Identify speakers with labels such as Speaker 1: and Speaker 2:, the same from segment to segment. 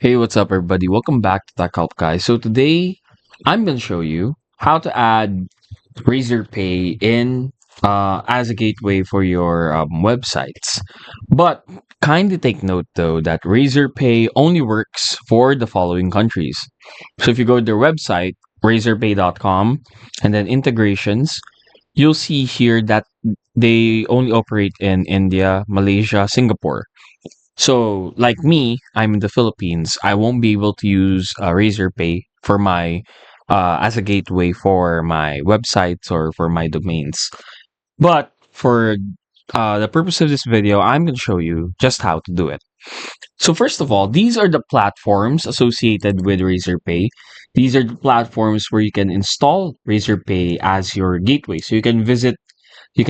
Speaker 1: Hey, what's up, everybody? Welcome back to Tech Help Guys. So today, I'm going to show you how to add Razorpay in as a gateway for your websites. But kindly take note, though, that Razorpay only works for the following countries. So if you go to their website, razorpay.com, and then integrations, you'll see here that they only operate in India, Malaysia, Singapore. So, like me, I'm in the Philippines. I won't be able to use Razorpay for my as a gateway for my websites or for my domains. But for the purpose of this video, I'm going to show you just how to do it. So first of all, these are the platforms associated with Razorpay. These are the platforms where you can install Razorpay as your gateway. So you can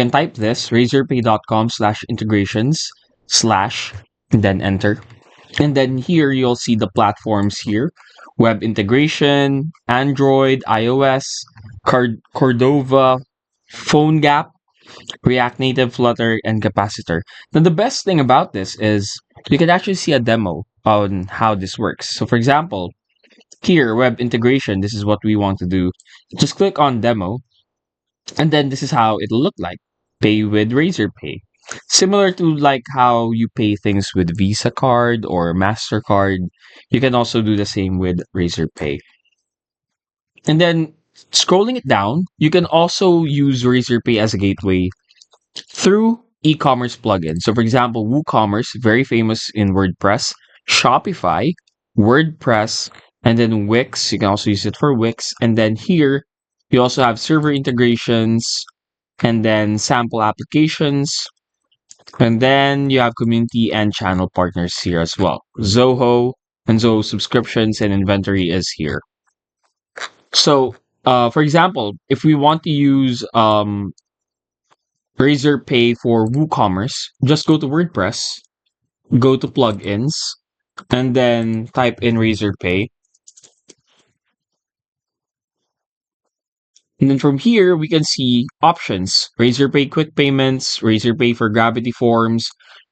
Speaker 1: type this razorpay.com/integrations slash and then enter. And then here you'll see the platforms here: web integration, Android, iOS, Cordova, PhoneGap, React Native, Flutter, and Capacitor. Now the best thing about this is you can actually see a demo on how this works. So for example, here, web integration, this is what we want to do. Just click on demo, and then this is how it'll look like. Pay with Razorpay. Similar to like how you pay things with Visa card or MasterCard, you can also do the same with Razorpay. And then scrolling it down, you can also use Razorpay as a gateway through e-commerce plugins. So for example, WooCommerce, very famous in WordPress, Shopify, WordPress, and then Wix. You can also use it for Wix. And then here, you also have server integrations, and then sample applications, and then you have community and channel partners here as well. Zoho and Zoho subscriptions and inventory is here. So, for example, if we want to use Razorpay for WooCommerce, just go to WordPress, go to plugins, and then type in Razorpay. And then from here, we can see options: Razorpay Quick Payments, Razorpay for Gravity Forms,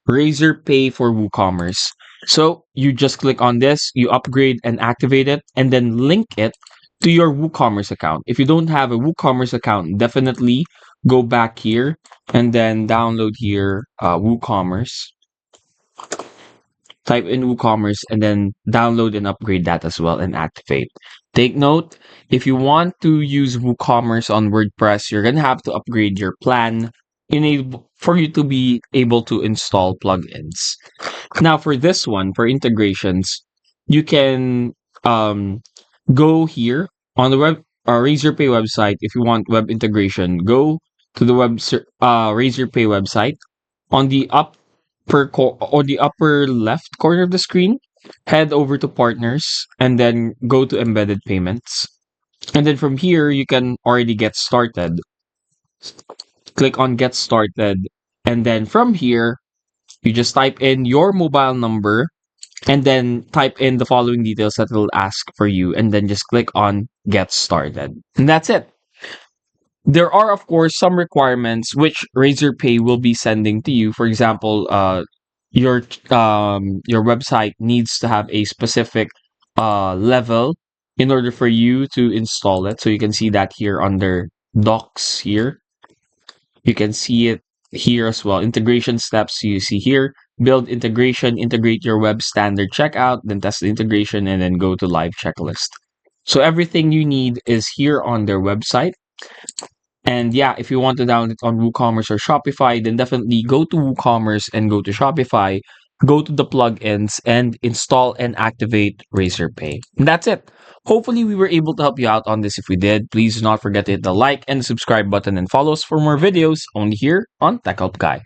Speaker 1: Razorpay for WooCommerce. So you just click on this, you upgrade and activate it, and then link it to your WooCommerce account. If you don't have a WooCommerce account, definitely go back here and then download here WooCommerce. Type in WooCommerce and then download and upgrade that as well and activate. Take note, if you want to use WooCommerce on WordPress, you're gonna have to upgrade your plan for you to be able to install plugins. Now for this one, for integrations, you can go here on the Razorpay website. If you want web integration, go to the Razorpay website. On the upper left corner of the screen, head over to partners and then go to embedded payments. And then from here, you can already get started. Click on get started. And then from here, you just type in your mobile number and then type in the following details that it'll ask for you. And then just click on get started. And that's it. There are, of course, some requirements which Razorpay will be sending to you. For example, your website needs to have a specific level in order for you to install it. So you can see that here under docs here. You can see it here as well. Integration steps, you see here. Build integration, integrate your web standard checkout, then test the integration, and then go to live checklist. So everything you need is here on their website. And yeah, if you want to download it on WooCommerce or Shopify, then definitely go to WooCommerce and go to Shopify, go to the plugins and install and activate Razorpay. And that's it. Hopefully, we were able to help you out on this. If we did, please do not forget to hit the like and subscribe button and follow us for more videos only here on Tech Help Guy.